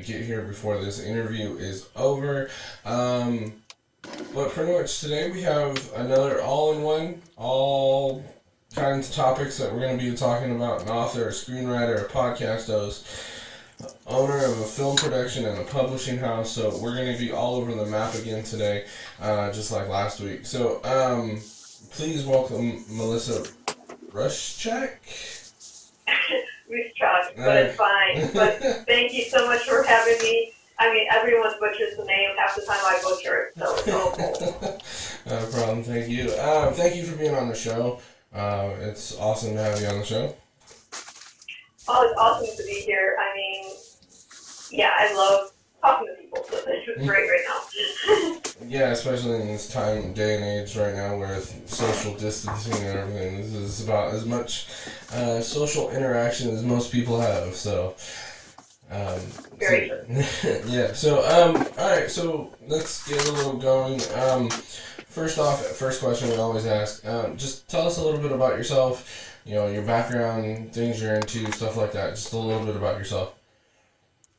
Get here before this interview is over. But pretty much today we have another all-in-one, all kinds of topics that we're going to be talking about. An author, a screenwriter, a podcast host, owner of a film production and a publishing house. So we're going to be all over the map again today, just like last week. So please welcome M.L.Ruscsak. Ruscsak, but it's fine. But thank you so much for having me. I mean, everyone butchers the name. Half the time I butcher it, so it's all cool. No problem. Thank you. Thank you for being on the show. It's awesome to have you on the show. Oh, it's awesome to be here. I mean, yeah, I love talking to people, so this is great right now. Yeah, especially in this day and age right now with social distancing and everything. This is about as much social interaction as most people have, so... Very true. Yeah, so, alright, so let's get a little going. First question we always ask, just tell us a little bit about yourself, your background, things you're into, stuff like that. Just a little bit about yourself.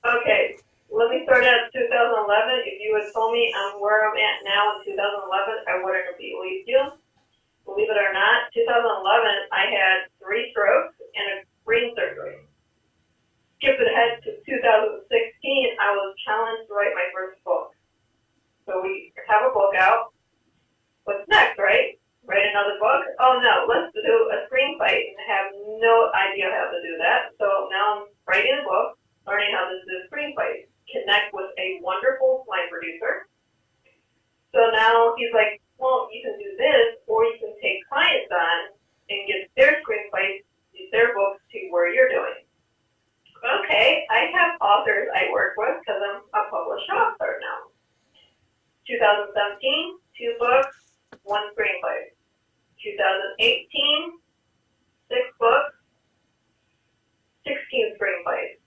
Okay, let me start at 2011. If you had told me I'm where I'm at now in 2011, I wouldn't have believed you. Believe it or not, 2011, I had 3 strokes and a brain surgery. Skip ahead to 2016, I was challenged to write my first book. So we have a book out. What's next, right? Write another book? Oh no, let's do a screenplay. I have no idea how to do that. So now I'm writing a book, learning how to do screenplays. Connect with a wonderful line producer. So now he's like, well, you can do this, or you can take clients on and get their screenplays, their books to where you're doing. Okay, I have authors I work with because I'm a published author now. 2017, 2 books, 1 screenplay. 2018, 6 books, 16 screenplays.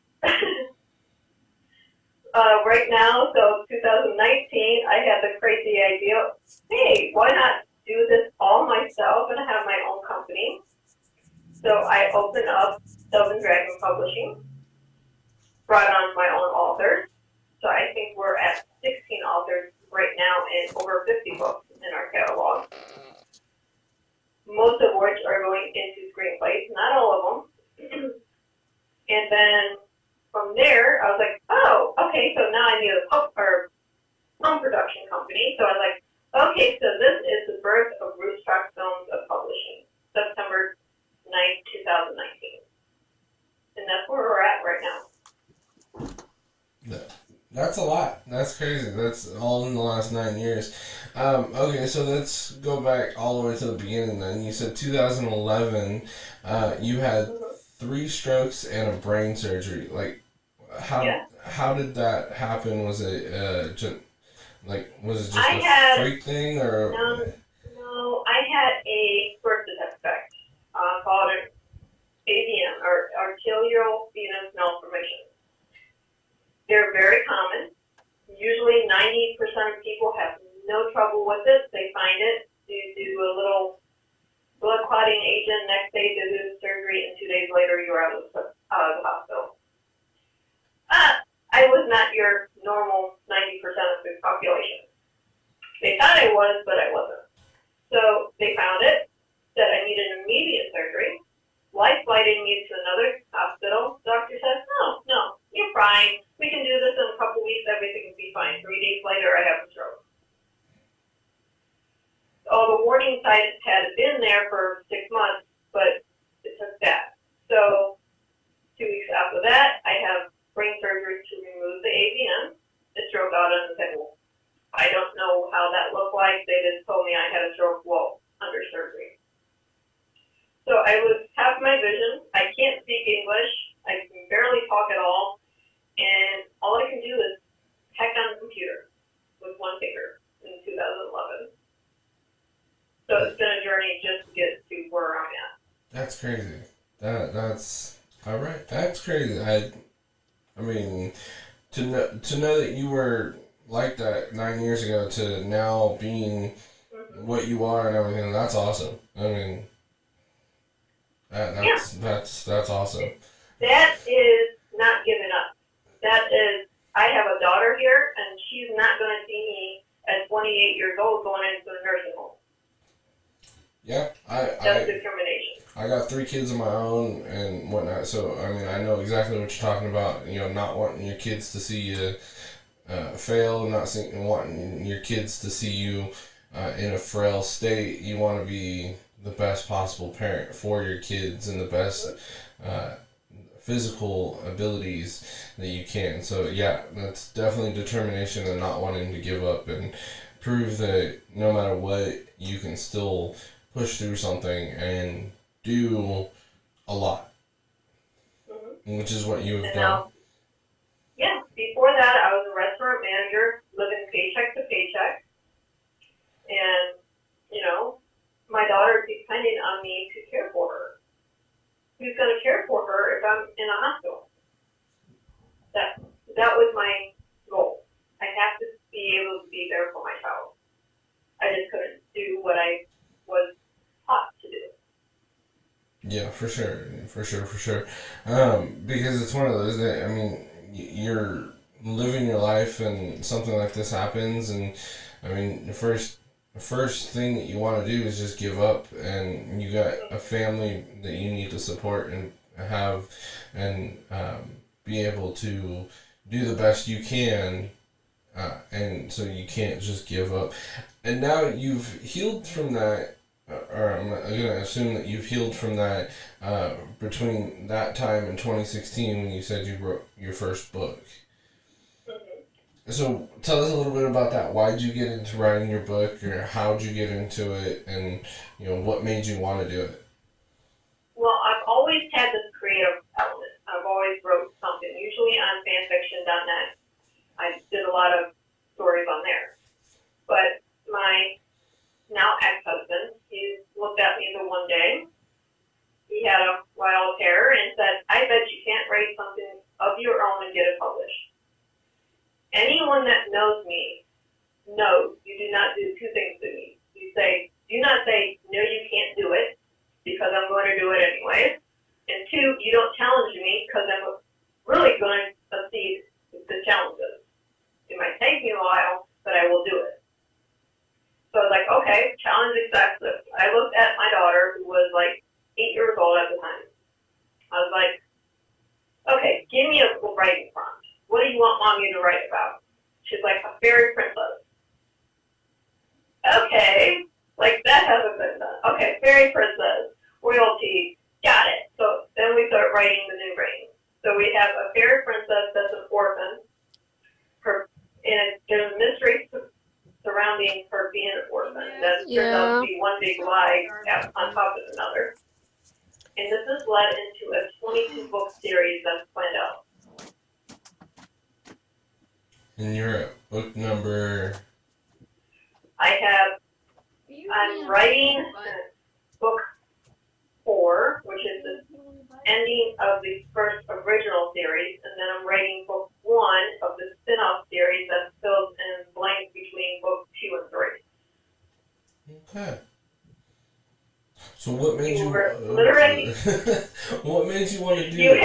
Right now, so 2019, I had the crazy idea, hey, why not do this all myself and have my own company? So I opened up Dove and Dragon Publishing. Brought on my own authors. So I think we're at 16 authors right now and over 50 books in our catalog. Most of which are going into screenplays, not all of them. And then from there, I was like, oh, okay, so now I need a film production company. So I was like, okay, so this is the birth of Ruscsak Films of Publishing, September 9th, 2019. And that's where we're at right now. That's a lot. That's crazy. That's all in the last 9 years. Okay, so let's go back all the way to the beginning then. You said 2011, you had 3 strokes and a brain surgery. Like, how did that happen? Was it just a freak thing, or? No, I had a birth defect called an AVM, or arterial venous malformation. They're very common. Usually 90% of people have no trouble with it. They find it. You do a little blood clotting agent. Next day they do the surgery, and 2 days later you're out of the hospital. I was not your normal 90% of the population. They thought I was, but I wasn't. So they found it, said I needed immediate surgery, life flighted me to another hospital. Doctor says, no, you're fine. We can do this in a couple weeks. Everything will be fine. 3 days later, I have a stroke. All the warning signs had been there for 6 months, but it took that. So 2 weeks after that, I have brain surgery to remove the AVM. The stroke out and said, well, I don't know how that looked like. They just told me I had a stroke under surgery. So I lose half my vision. I can't speak English. I can barely talk at all. And all I can do is hack on the computer with one finger in 2011. So it's been a journey just to get to where I'm at. That's crazy. That's all right. That's crazy. I mean, to know that you were like that 9 years ago to now being what you are and everything. That's awesome. I mean, that's awesome. That is not giving up. That is I have a daughter here, and she's not going to see me at 28 years old going into a nursing home. Yeah, That's determination. I got 3 kids of my own and whatnot, so I mean, I know exactly what you're talking about. You know, not wanting your kids to see you fail, wanting your kids to see you in a frail state. You want to be the best possible parent for your kids and the best physical abilities that you can. So yeah, that's definitely determination and not wanting to give up and prove that no matter what, you can still push through something and do a lot, which is what you have done. Yeah, before that, I was a restaurant manager, living paycheck to paycheck, and my daughter depending on me to care for her. Who's going to care for her if I'm in a hospital? That was my goal. I have to be able to be there for my child. I just couldn't do what I was taught to do. Yeah, for sure. Because it's one of those that, I mean, you're living your life and something like this happens, and I mean, the first thing that you want to do is just give up, and you got a family that you need to support and have, and be able to do the best you can, and so you can't just give up. And now you've healed from that, or I'm going to assume that you've healed from that between that time and 2016 when you said you wrote your first book. So tell us a little bit about that. Why did you get into writing your book, or how did you get into it, and what made you want to do it? Well, I've always had this creative element. I've always wrote something, usually on fanfiction.net. I did a lot of stories on there. But my now ex-husband, he looked at me the one day. He had a wild hair and said, "I bet you can't write something of your own and get it published." Anyone that knows me knows you do not do 2 things to me. Do not say, "No, you can't do it," because I'm going to do it anyways. And 2, you don't challenge me because I'm really going to succeed with the challenges. It might take me a while, but I will do it. So I was like, okay, challenge accepted. I looked at my daughter, who was like 8 years old at the time. I was like, okay, give me a writing prompt. What do you want mommy to write about? She's like, a fairy princess. Okay, like that hasn't been done. Okay, fairy princess, royalty, got it. So then we start writing the new reign. So we have a fairy princess that's an orphan. There's a mystery surrounding her being an orphan. That turns out to be one big lie on top of another. And this has led into a 22-book series that's planned out. And you're at book number... I'm writing book 4, which is the ending of the first original series, and then I'm writing book 1 of the spin-off series that fills in blanks between book 2 and 3. Okay. So what made you what made you want to do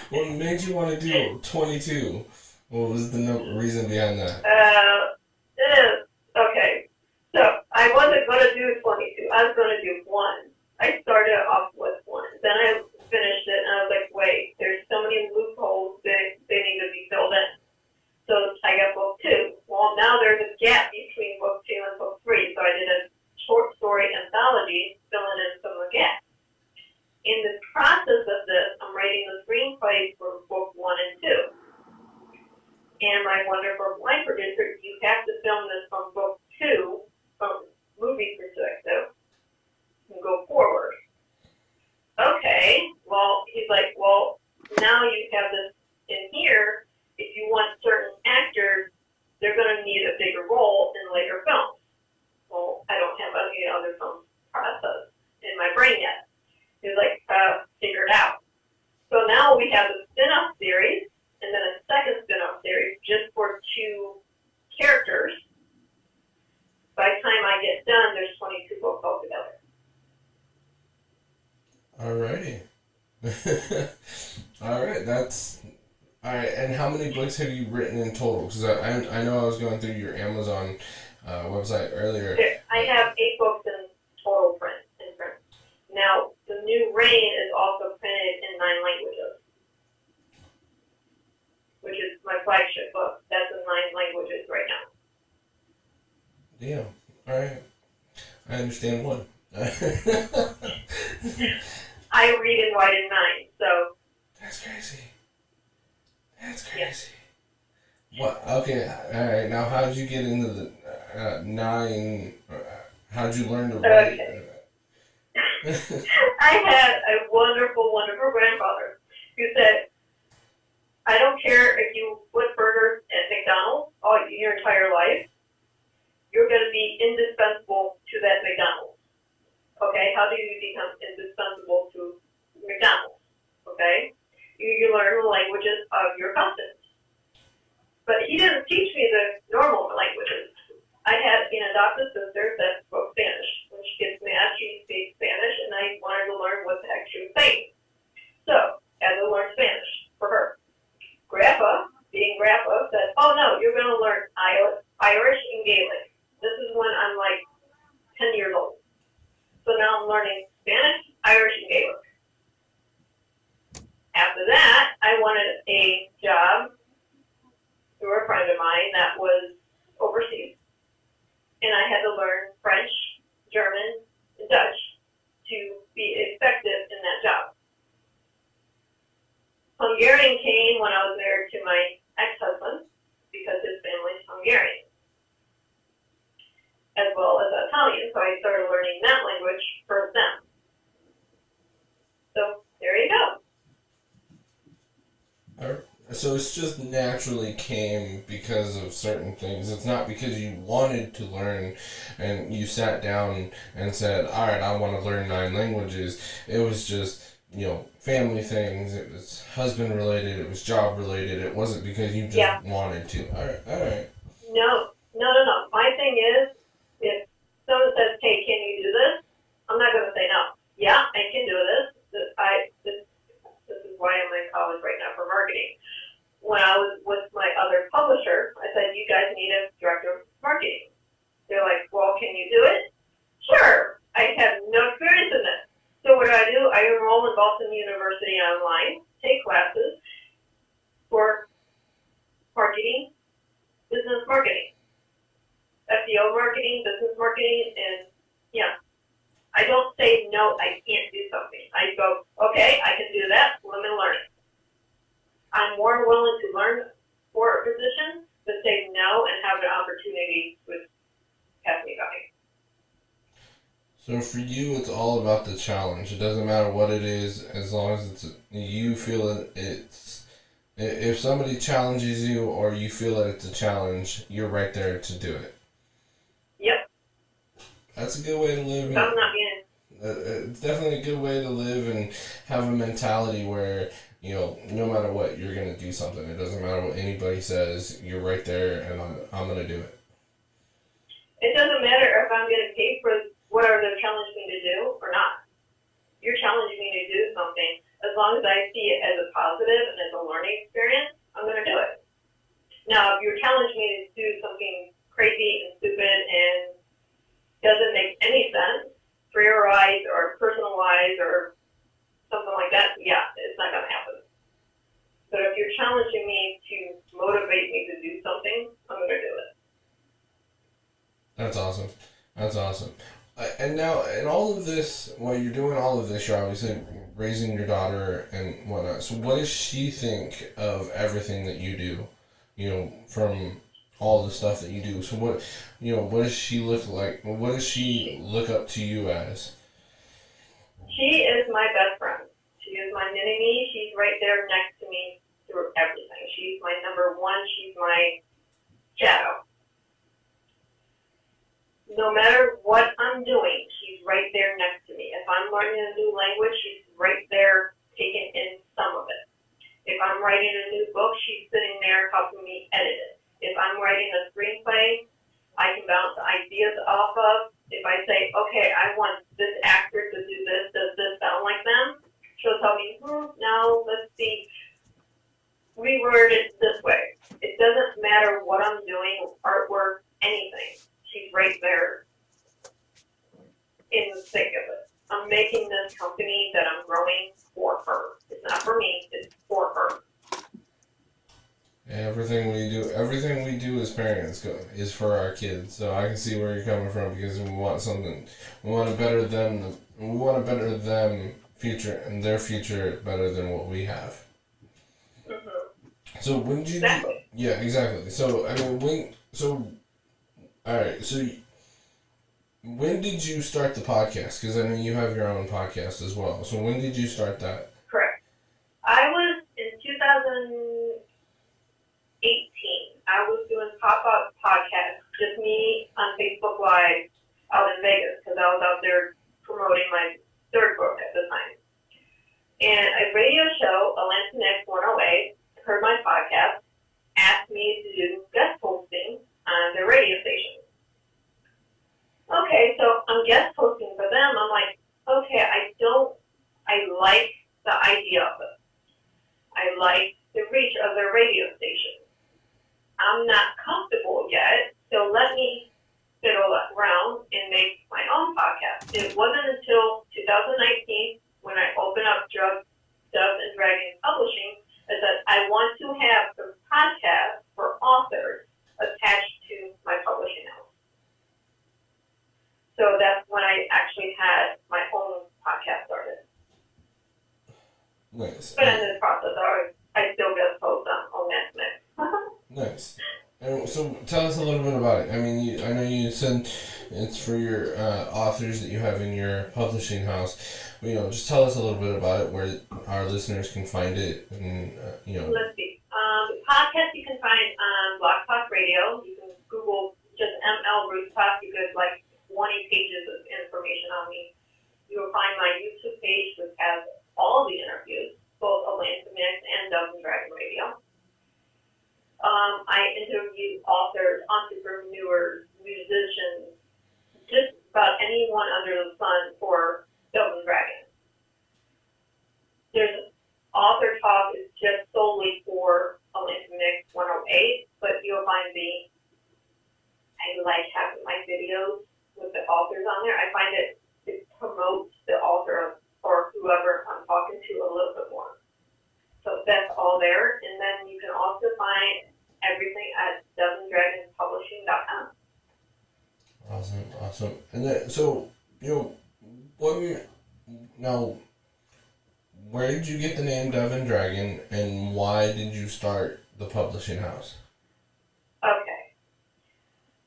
what made you want to do 22? What was the reason behind that? Okay. So I wasn't going to do 22. I was going to do 1. I started off with 1. Then I finished it, and I was like, wait, there's so many loopholes that they need to be filled in. So I got book 2. Well, now there's a gap between book 2 and book 3, so I did a short story anthology filling in some of the gaps. In the process of this, I'm writing the screenplay for book 1 and 2. And my wonderful blind producer, you have to film this from book 2, from movie perspective, and go forward. Okay, well, he's like, well, now you have this in here. If you want certain actors, they're going to need a bigger role in later films. Well, I don't have any other film process in my brain yet. He's like, figure it out. So now we have a spin-off series, and then a second spin-off series just for 2 characters. By the time I get done, there's 22 books altogether. Alrighty. Alright, that's All right, and how many books have you written in total? Because I know I was going through your Amazon website earlier. I have 8 books in total print. In print. Now, the new Rain is also printed in 9 languages, which is my flagship book. That's in 9 languages right now. Damn. All right. I understand one. I read and write in 9, so. That's crazy. That's Yeah. crazy. What? Okay. All right. Now, how did you get into the 9? How did you learn to write? Okay. I had a wonderful, wonderful grandfather who said, I don't care if you flip burgers at McDonald's all your entire life, you're going to be indispensable to that McDonald's. Okay, how do you become indispensable to McDonald's? Okay, you learn the languages of your customers. But he didn't teach me the normal languages. I had an adopted sister that spoke Spanish. When she gets mad, she speaks Spanish, and I wanted to learn what the heck she was saying. So, as I learned Spanish for her. Grandpa, being Grandpa, said, oh no, you're going to learn Irish and Gaelic. This is when I'm like 10 years old. So now I'm learning Spanish, Irish, and Gaelic. After that, I wanted a job through a friend of mine that was overseas. And I had to learn French, German, and Dutch to be effective in that job. Hungarian came when I was married to my ex-husband because his family's Hungarian, as well as Italian, so I started learning that language for them. So there you go. So it's just naturally came because of certain things. It's not because you wanted to learn and you sat down and said, all right, I want to learn 9 languages. It was just, family things. It was husband related. It was job related. It wasn't because you just wanted to. All right. No. My thing is, if someone says, hey, can you do this? I'm not going to say no. Yeah, I can do this. This is why I'm in college right now for marketing. When I was with my other publisher, I said, you guys need a director of marketing. They're like, well, can you do it? Sure. I have no experience in this. So what do? I enroll in Boston University online, take classes for marketing, business marketing, SEO marketing, business marketing, and I don't say, no, I can't do something. I go, okay, I can do that. Let me learn it. I'm more willing to learn for a position than say no and have an opportunity to pass me by. So for you, it's all about the challenge. It doesn't matter what it is, as long as you feel it's. If somebody challenges you or you feel that it's a challenge, you're right there to do it. Yep. That's a good way to live. I'm not being. It's definitely a good way to live and have a mentality where, no matter what, you're going to do something. It doesn't matter what anybody says. You're right there, and I'm going to do it. It doesn't matter if I'm getting paid for whatever they're challenging me to do or not. You're challenging me to do something. As long as I see it as a positive and as a learning experience, I'm going to do it. Now, if you're challenging me to do something crazy and stupid and doesn't make any sense, career-wise or personal-wise or something like that, it's not going to happen. But if you're challenging me to motivate me to do something, I'm going to do it. That's awesome. And now, in all of this, while you're doing all of this, you're obviously raising your daughter and whatnot. So what does she think of everything that you do? From all the stuff that you do. So what does she look like? What does she look up to you as? She is my best friend. She is my mini-me. She's right there next to me through everything. She's my number one. She's my shadow. No matter what I'm doing, she's right there next to me. If I'm learning a new language, she's right there taking in some of it. If I'm writing a new book, she's sitting there helping me edit it. If I'm writing a screenplay, I can bounce ideas off of. If I say, okay, I want this actor to do this, does this sound like them? She'll tell me, no, let's see. We word it this way. It doesn't matter what I'm doing, artwork, anything. She's right there in the thick of it. I'm making this company that I'm growing for her. It's not for me, it's for her. Everything we do as parents is for our kids. So I can see where you're coming from, because we want something, we want to better them, future, and their future better than what we have. Mm-hmm. So when did you? Exactly. Yeah, exactly. So I mean, all right. So when did you start the podcast? Because I know you have your own podcast as well. So when did you start that? Correct. I was in 2018. I was doing pop-up podcasts, just me on Facebook Live out in Vegas, because I was out there promoting my third book at the time. And a radio show, Unnnamed 108, heard my podcast, asked me to do guest hosting on their radio station. Okay, so I'm guest hosting for them. I'm like, okay, I like the idea of it. I like the reach of their radio station. I'm not comfortable yet, so let me fiddle around and make my own podcast. It wasn't until 2019 when I opened up Doves and Dragons Publishing that I want to have some podcasts for authors attached to my publishing house. So that's when I actually had my own podcast started. Nice. But in this process, I still get posts on Unnnamed. Nice. And so tell us a little bit about it. I mean, I know you said it's for your authors that you have in your publishing house. Just tell us a little bit about it, where our listeners can find it, and Let's see. The podcast you can find on Blog Talk Radio. You can Google just M.L.Ruscsak. You get like 20 pages of information on me. You will find my YouTube page, which has all the interviews, both Unnnamed and Doves and Dragon Radio. I interview authors, entrepreneurs, musicians, just about anyone under the sun for Doves and Dragons. There's author talk is just solely for Unnnamed 108, but you'll find I like having my videos with the authors on there. I find it promotes the author or whoever I'm talking to a little bit more. So that's all there. And then you can also find everything at dovesanddragonspublishing.com. Awesome. And then, so, where did you get the name Dove and Dragon, and why did you start the publishing house? Okay.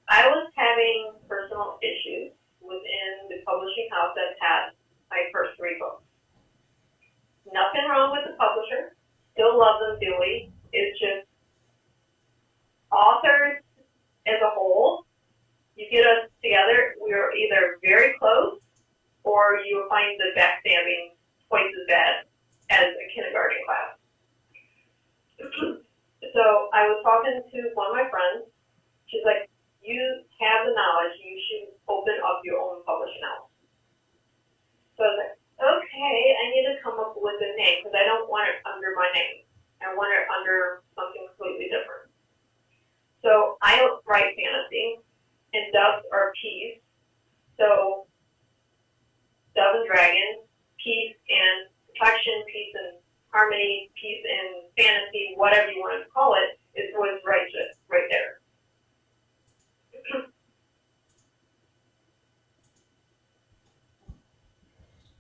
I was having personal issues within the publishing house that had my first 3 books. Nothing wrong with the publisher. Still love them dearly. It's just authors as a whole, you get us together, we are either very close or you will find the backstabbing twice as bad as a kindergarten class. So I was talking to one of my friends. She's like, you have the knowledge, you should open up your own publishing house. So I was like, okay, I need to come up with a name because I don't want it under my name. I want it under something completely different. So I write fantasy, and doves are peace. So Dove and Dragon, peace and protection, peace and harmony, peace and fantasy, whatever you want to call it, is what's right there.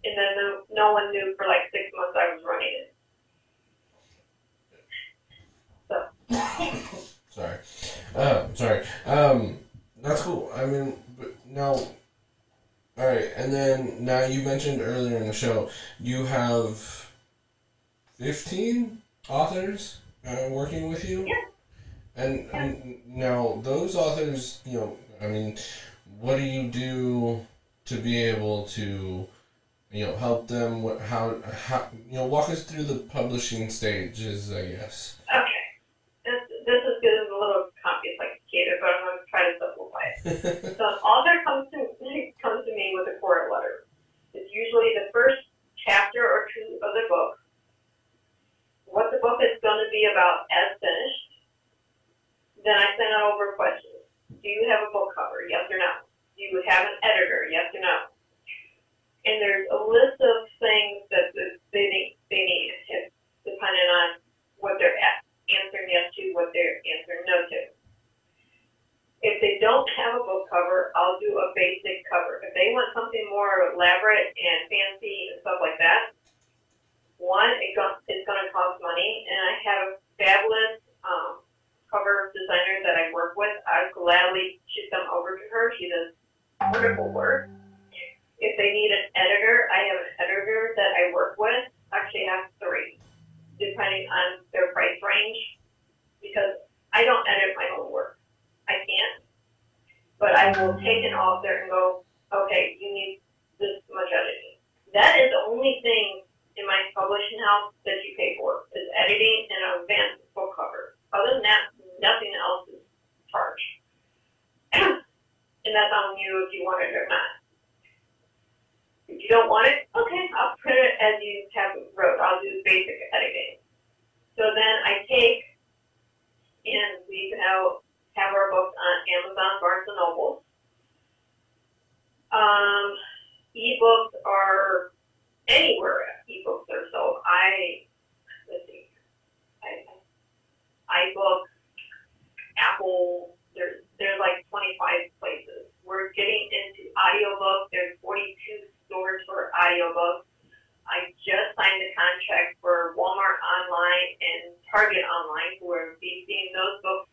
And then no one knew for like 6 months I was running it. So. Sorry. That's cool. I mean, but now, all right. And then now you mentioned earlier in the show you have 15 authors working with you. Yeah. And now those authors, I mean, what do you do to be able to, help them? How walk us through the publishing stages, I guess. Okay. This is getting a little complicated, but I'm going to try to simplify it. So an author comes to me with a court letter. It's usually the first chapter or 2 of the book, what the book is going to be about as depending on their price range, because I don't edit my own work. I can't. But I will take an author and go, okay, you need this much editing. That is the only thing in my publishing house that you pay for, is editing and an advanced book cover. Other than that, nothing else is charged. And that's on you if you want it or not. If you don't want it, okay, I'll print it as you have it wrote. I'll do basic editing. So then I take, and we have our books on Amazon, Barnes and Noble. Ebooks are anywhere ebooks are sold. Let's see, iBook, Apple, there's like 25 places. We're getting into audiobooks. There's 42 stores for audiobooks. I just signed a contract for Walmart Online and Target Online, who are seeing those books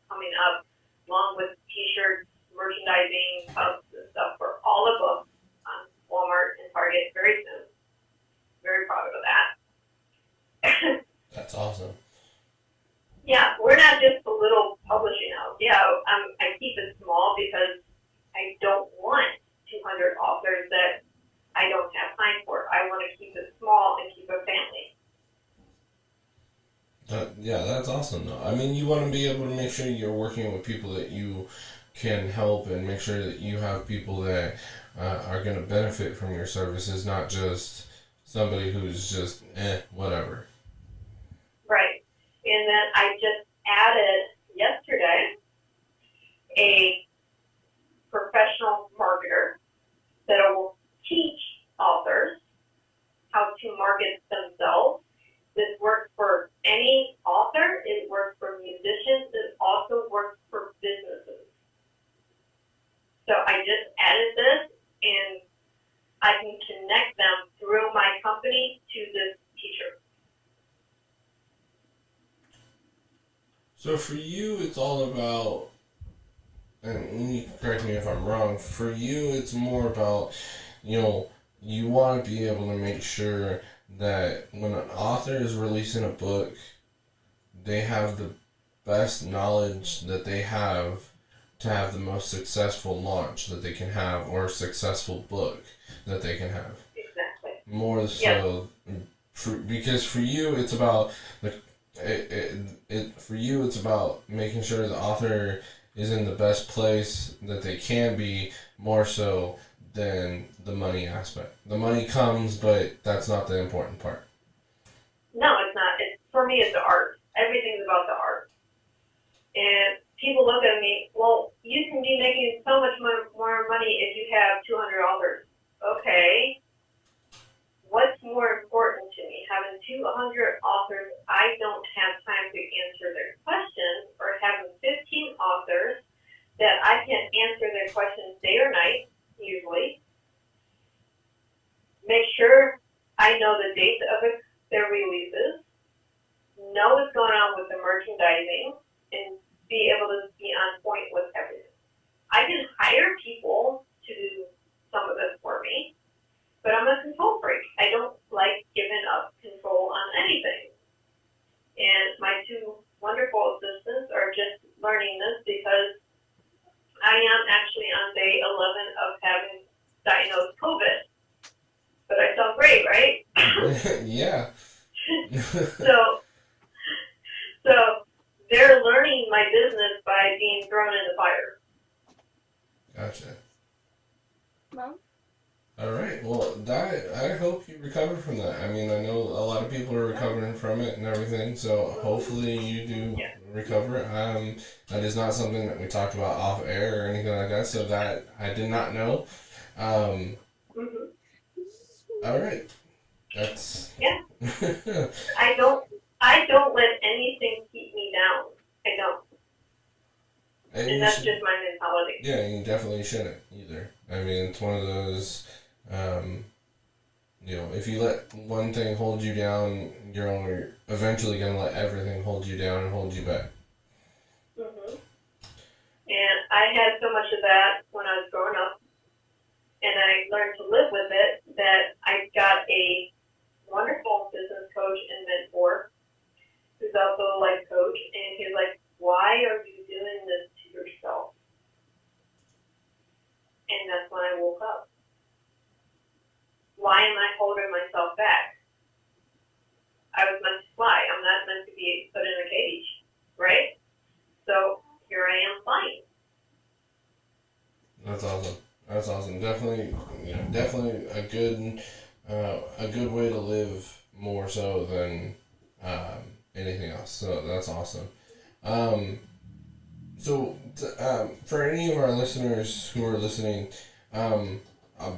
coming up, along with T-shirts, merchandising, cups, and stuff for all the books on Walmart and Target very soon. Very proud of that. That's awesome. Yeah, we're not just a little publishing house. Yeah, I keep it small because I don't want 200 authors that I don't have time for. I want to keep it small and keep a family. Yeah, that's awesome, though. I mean, you want to be able to make sure you're working with people that you can help and make sure that you have people that are going to benefit from your services, not just somebody who's just, whatever. Right. And then I just added yesterday a professional marketer that will teach authors how to market themselves. This works for any author. It works for musicians. It also works for businesses. So I just added this, and I can connect them through my company to this teacher. So for you, it's all about, and you can correct me if I'm wrong, for you, it's more about, you want to be able to make sure that when an author is releasing a book, they have the best knowledge that they have to have the most successful launch that they can have, or a successful book that they can have. Exactly. More so, because for you, it's about for you, it's about making sure the author is in the best place that they can be, more so than the money aspect. The money comes, but that's not the important part. No, it's not. For me, it's the art. Everything's about the art. And people look at me, well, you can be making so much more money if you have 200 authors. Okay. What's more important to me? Having 200 authors, I don't have time to answer their questions, or having 15 authors that I can answer their questions day or night, usually. Make sure I know the dates of their releases, know what's going on with the merchandising, and be able to be on point with everything. I can hire people to do some of this for me, but I'm a control freak. I don't like giving up control on anything. And my two wonderful assistants are just learning this because I am actually on day 11 of having diagnosed COVID. But I sound great, right? Yeah. So they're learning my business by being thrown in the fire. Gotcha. Mom? All right. Well, I hope you recover from that. I mean, I know a lot of people are recovering from it and everything, so hopefully you do recover. That is not something that we talked about off air or anything like that, so that I did not know. All right. That's I don't let anything keep me down. I don't. And that's just my mentality. Yeah, you definitely shouldn't either. I mean, it's one of those, if you let one thing hold you down, you're eventually going to let everything hold you down and hold you back. And I had so much of that when I was growing up, and I learned to live with it, that I got a wonderful business coach and mentor who's also a life coach, and he's like, why are you doing this to yourself? And that's when I woke up. Why am I holding myself back? I was meant to fly. I'm not meant to be put in a cage, right? So here I am flying. That's awesome. That's awesome. Definitely, definitely a good way to live, more so than anything else. So that's awesome. For any of our listeners who are listening,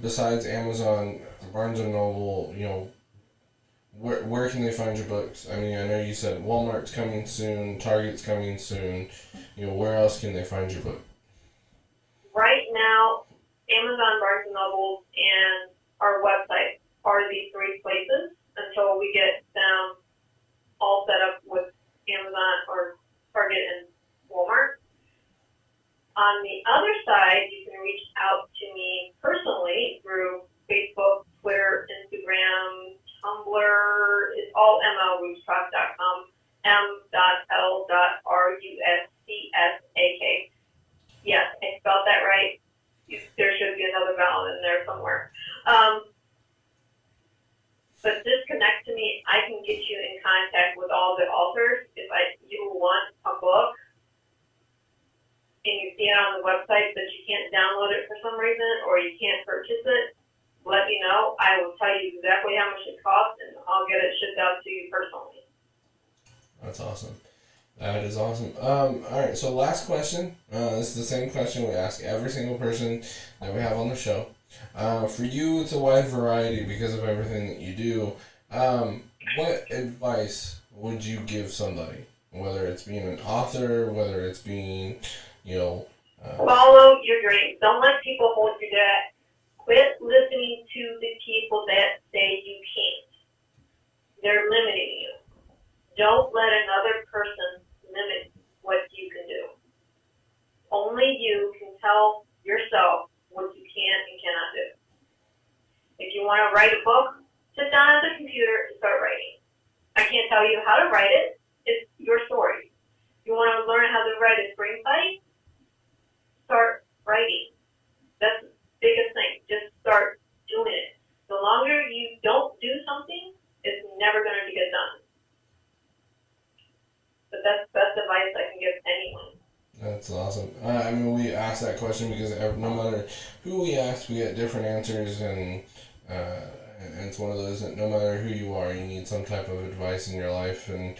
besides Amazon, Barnes and Noble, where can they find your books? I mean, I know you said Walmart's coming soon, Target's coming soon. Where else can they find your book? Right now, Amazon, Barnes and Noble, and our website are the three places until we get them all set up with Amazon or Target and Walmart. On the other side, you can reach out to me personally through Facebook, Twitter, Instagram, Tumblr. It's all M.L.Ruscsak.com, M.L.Ruscsak. Yes, I spelled that right. There should be another vowel in there somewhere. But just connect to me. I can get you in contact with all the authors. If you want a book and you see it on the website but you can't download it for some reason or you can't purchase it, let me know. I will tell you exactly how much it costs and I'll get it shipped out to you personally. That's awesome. That is awesome. All right, so last question. This is the same question we ask every single person that we have on the show. For you, it's a wide variety because of everything that you do. What advice would you give somebody? Whether it's being an author, whether it's being, follow your dreams. Don't let people hold you back. Quit listening to the people that say you can't. They're limiting you. Don't let another person limit what you can do. Only you can tell yourself what you can and cannot do. If you want to write a book, sit down at the computer and start writing. I can't tell you how to write it. It's your story. If you want to learn how to write a screenplay, start writing. That's the biggest thing. Just start doing it. The longer you don't do something, it's never going to get done. But that's the best advice I can give anyone. That's awesome. I mean, we asked that question because no matter who we ask, we get different answers, and it's one of those that no matter who you are, you need some type of advice in your life, and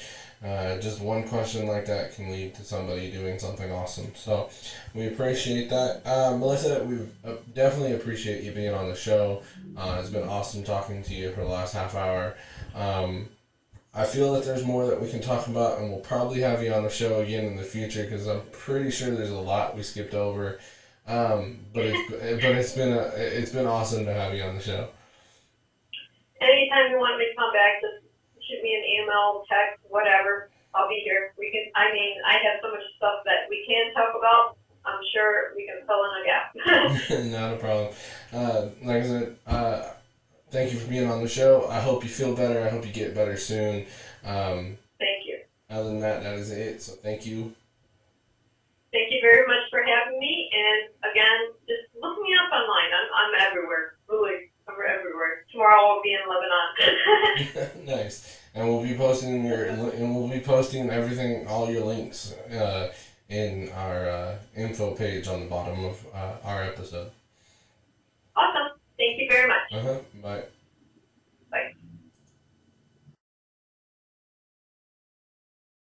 just one question like that can lead to somebody doing something awesome. So we appreciate that. Melissa, we definitely appreciate you being on the show. It's been awesome talking to you for the last half hour. I feel that there's more that we can talk about, and we'll probably have you on the show again in the future because I'm pretty sure there's a lot we skipped over. But it's been awesome to have you on the show. Anytime you want me to come back, just shoot me an email, text, whatever. I'll be here. I have so much stuff that we can talk about. I'm sure we can fill in a gap. Not a problem. Like I said, thank you for being on the show. I hope you feel better. I hope you get better soon. Thank you. Other than that, that is it. So thank you. Thank you very much for having me. And again, just look me up online. I'm everywhere. Really, I'm everywhere. Tomorrow I'll be in Lebanon. Nice. And we'll be posting everything, all your links, in our info page on the bottom of our episode. Awesome. Thank you very much. Bye.